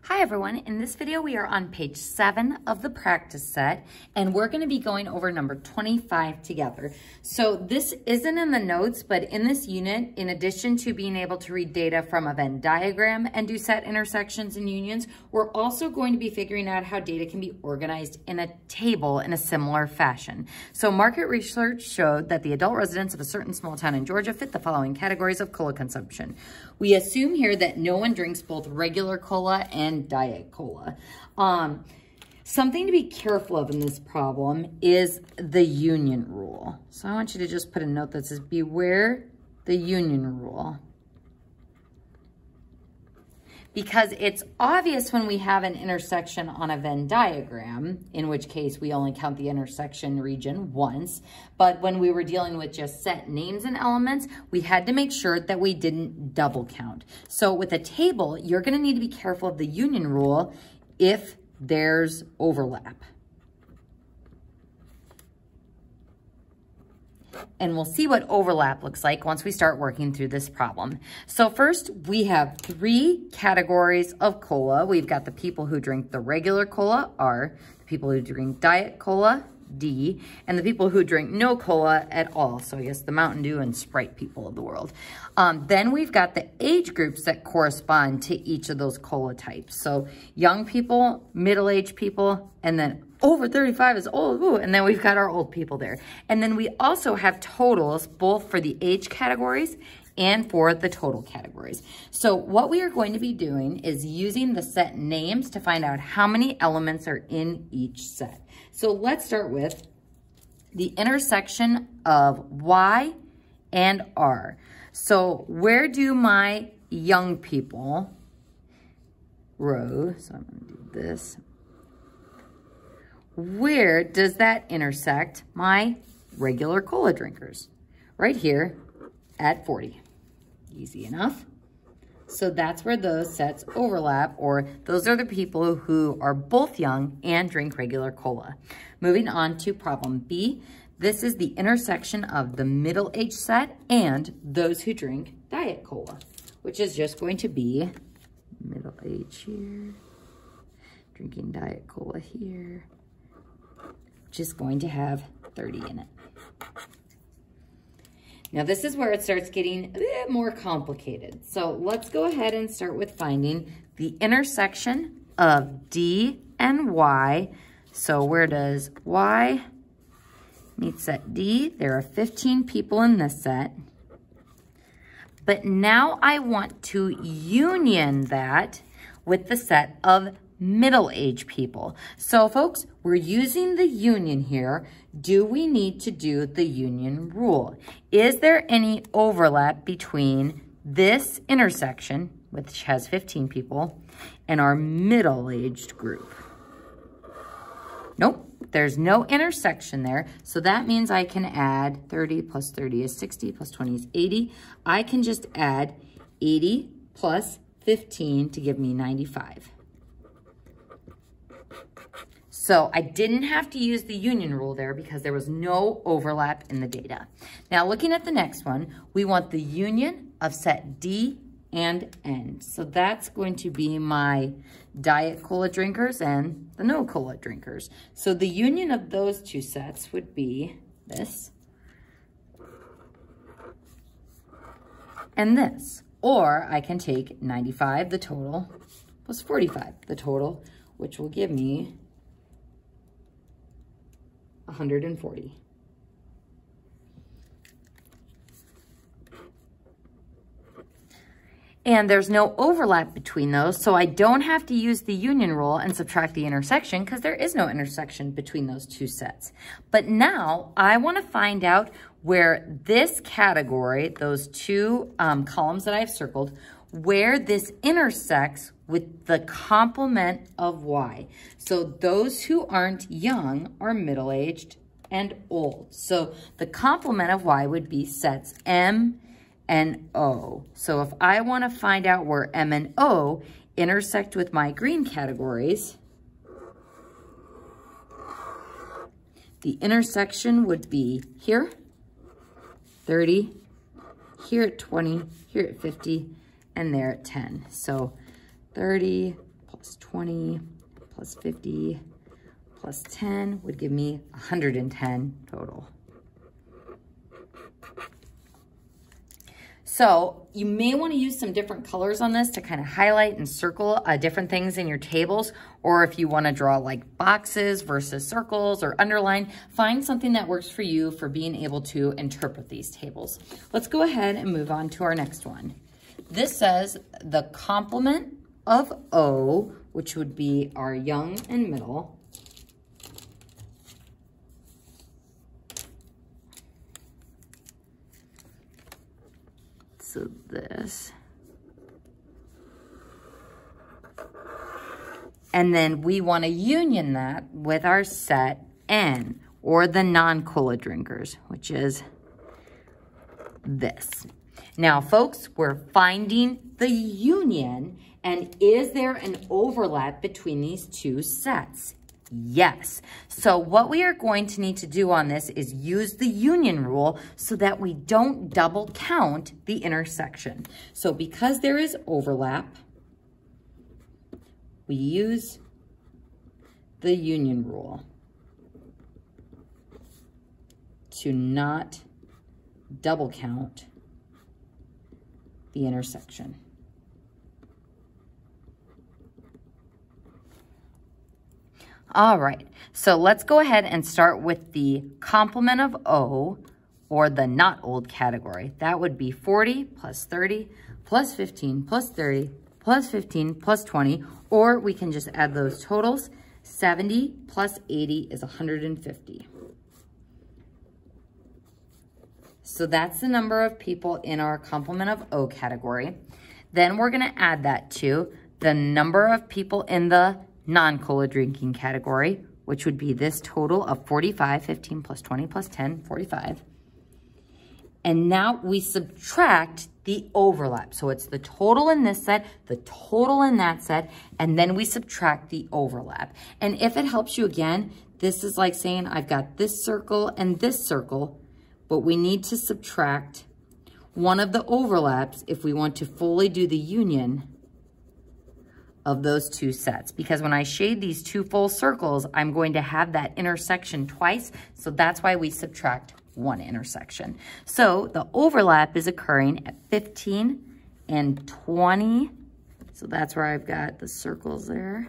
Hi everyone, in this video we are on page 7 of the practice set and we're going to be going over number 25 together. So this isn't in the notes, but in this unit, in addition to being able to read data from a Venn diagram and do set intersections and unions, we're also going to be figuring out how data can be organized in a table in a similar fashion. So market research showed that the adult residents of a certain small town in Georgia fit the following categories of cola consumption. We assume here that no one drinks both regular cola and diet cola. Something to be careful of in this problem is the union rule. So I want you to just put a note that says beware the union rule. Because it's obvious when we have an intersection on a Venn diagram, in which case we only count the intersection region once. But when we were dealing with just set names and elements, we had to make sure that we didn't double count. So with a table, you're going to need to be careful of the union rule if there's overlap. And we'll see what overlap looks like once we start working through this problem. So first, we have 3 categories of cola. We've got the people who drink the regular cola, R, the people who drink diet cola, D, and the people who drink no cola at all. So I guess the Mountain Dew and Sprite people of the world. Then we've got the age groups that correspond to each of those cola types. So young people, middle-aged people, and then over 35 is old, ooh, and then we've got our old people there. And then we also have totals both for the age categories and for the total categories. So what we are going to be doing is using the set names to find out how many elements are in each set. So let's start with the intersection of Y and R. So where do my young people row? So I'm gonna do this. Where does that intersect my regular cola drinkers? Right here at 40. Easy enough. So that's where those sets overlap, or those are the people who are both young and drink regular cola. Moving on to problem B. This is the intersection of the middle-aged set and those who drink diet cola, which is just going to be middle-aged here, drinking diet cola here, which is going to have 30 in it. Now this is where it starts getting a bit more complicated. So let's go ahead and start with finding the intersection of D and Y. So where does Y meet set D? There are 15 people in this set. But now I want to union that with the set of middle-aged people. So folks, we're using the union here. Do we need to do the union rule? Is there any overlap between this intersection, which has 15 people, and our middle-aged group? Nope, there's no intersection there. So that means I can add 30 plus 30 is 60 plus 20 is 80. I can just add 80 plus 15 to give me 95. So I didn't have to use the union rule there because there was no overlap in the data. Now looking at the next one, we want the union of set D and N. So that's going to be my diet cola drinkers and the no cola drinkers. So the union of those two sets would be this and this. Or I can take 95, the total, plus 45, the total, which will give me 140. And there's no overlap between those, so I don't have to use the union rule and subtract the intersection because there is no intersection between those two sets. But now I want to find out where this category, those two columns that I've circled, where this intersects with the complement of Y. So those who aren't young are middle-aged and old. So the complement of Y would be sets M and O. So if I want to find out where M and O intersect with my green categories, the intersection would be here, 30, here at 20, here at 50, and there at 10. So 30, plus 20 plus 50 plus 10 would give me 110 total. So you may want to use some different colors on this to kind of highlight and circle different things in your tables, or if you want to draw like boxes versus circles or underline, find something that works for you for being able to interpret these tables. Let's go ahead and move on to our next one. This says the complement of O, which would be our young and middle, so this. And then we want to union that with our set N, or the non-cola drinkers, which is this. Now, folks, we're finding the union, and is there an overlap between these two sets? Yes. So what we are going to need to do on this is use the union rule so that we don't double count the intersection. So because there is overlap, we use the union rule to not double count the intersection. All right, so let's go ahead and start with the complement of O, or the not old category. That would be 40 plus 30 plus 15 plus 30 plus 15 plus 20, or we can just add those totals. 70 plus 80 is 150. So that's the number of people in our complement of O category. Then we're gonna add that to the number of people in the non-cola drinking category, which would be this total of 45, 15 plus 20 plus 10, 45. And now we subtract the overlap. So it's the total in this set, the total in that set, and then we subtract the overlap. And if it helps you again, this is like saying I've got this circle and this circle, but we need to subtract one of the overlaps if we want to fully do the union of those two sets, because when I shade these two full circles, I'm going to have that intersection twice, so that's why we subtract one intersection. So the overlap is occurring at 15 and 20, so that's where I've got the circles there.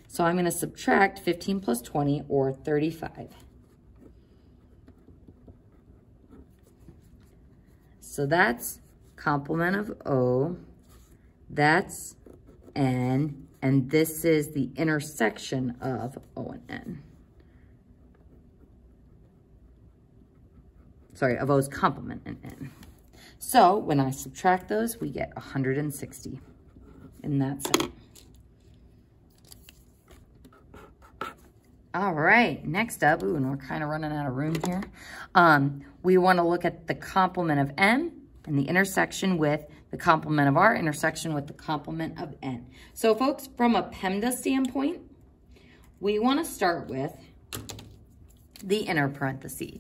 So I'm gonna subtract 15 plus 20, or 35. So that's complement of O, that's N, and this is the intersection of O and N. Sorry, of O's complement and N. So when I subtract those, we get 160 in that set. All right, next up, ooh, and we're kind of running out of room here. We want to look at the complement of M and the intersection with the complement of R, intersection with the complement of N. So folks, from a PEMDA standpoint, we want to start with the inner parenthesis.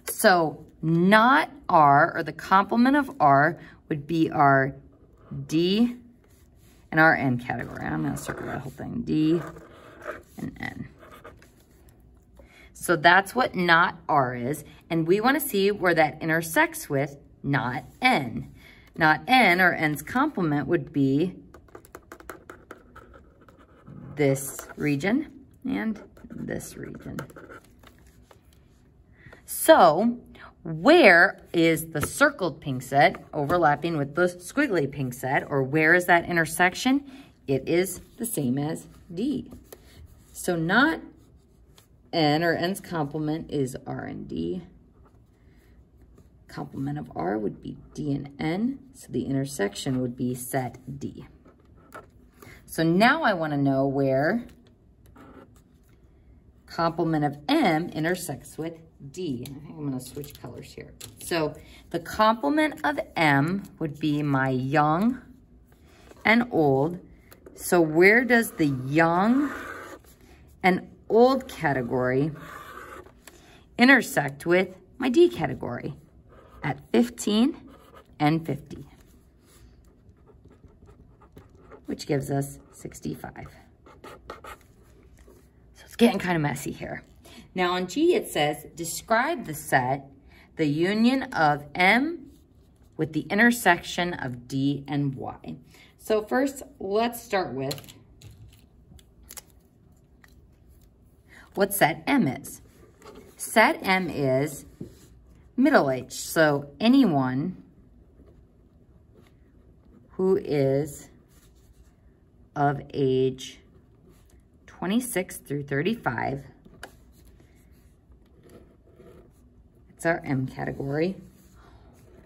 So not R, or the complement of R, would be our D and our N category. I'm going to circle that whole thing, D and N. So that's what not R is, and we want to see where that intersects with not N. Not N, or N's complement, would be this region and this region. So where is the circled pink set overlapping with the squiggly pink set, or where is that intersection? It is the same as D. So not N, or N's complement, is R and D. Complement of R would be D and N, so the intersection would be set D. So now I want to know where complement of M intersects with D. I think I'm going to switch colors here. So the complement of M would be my young and old. So where does the young and old category intersect with my D category? At 15 and 50, which gives us 65. getting kind of messy here. Now on G, it says, describe the set, the union of M with the intersection of D and Y. So first, let's start with what set M is. Set M is middle-aged, so anyone who is of age 26 through 35. It's our M category.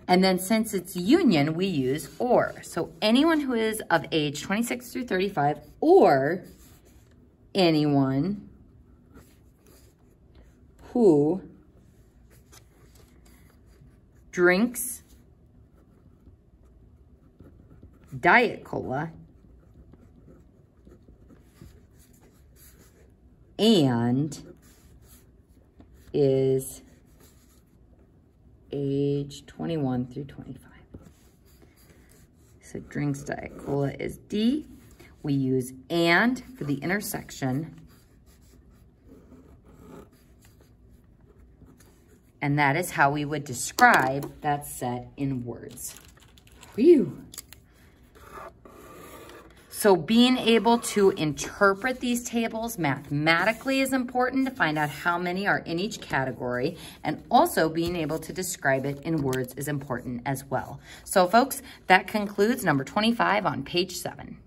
And then since it's union, we use or. So anyone who is of age 26 through 35 or anyone who drinks Diet Cola and is age 21 through 25. So drinks Diet Cola is D. We use and for the intersection. And that is how we would describe that set in words. Whew. So being able to interpret these tables mathematically is important to find out how many are in each category, and also being able to describe it in words is important as well. So folks, that concludes number 25 on page 7.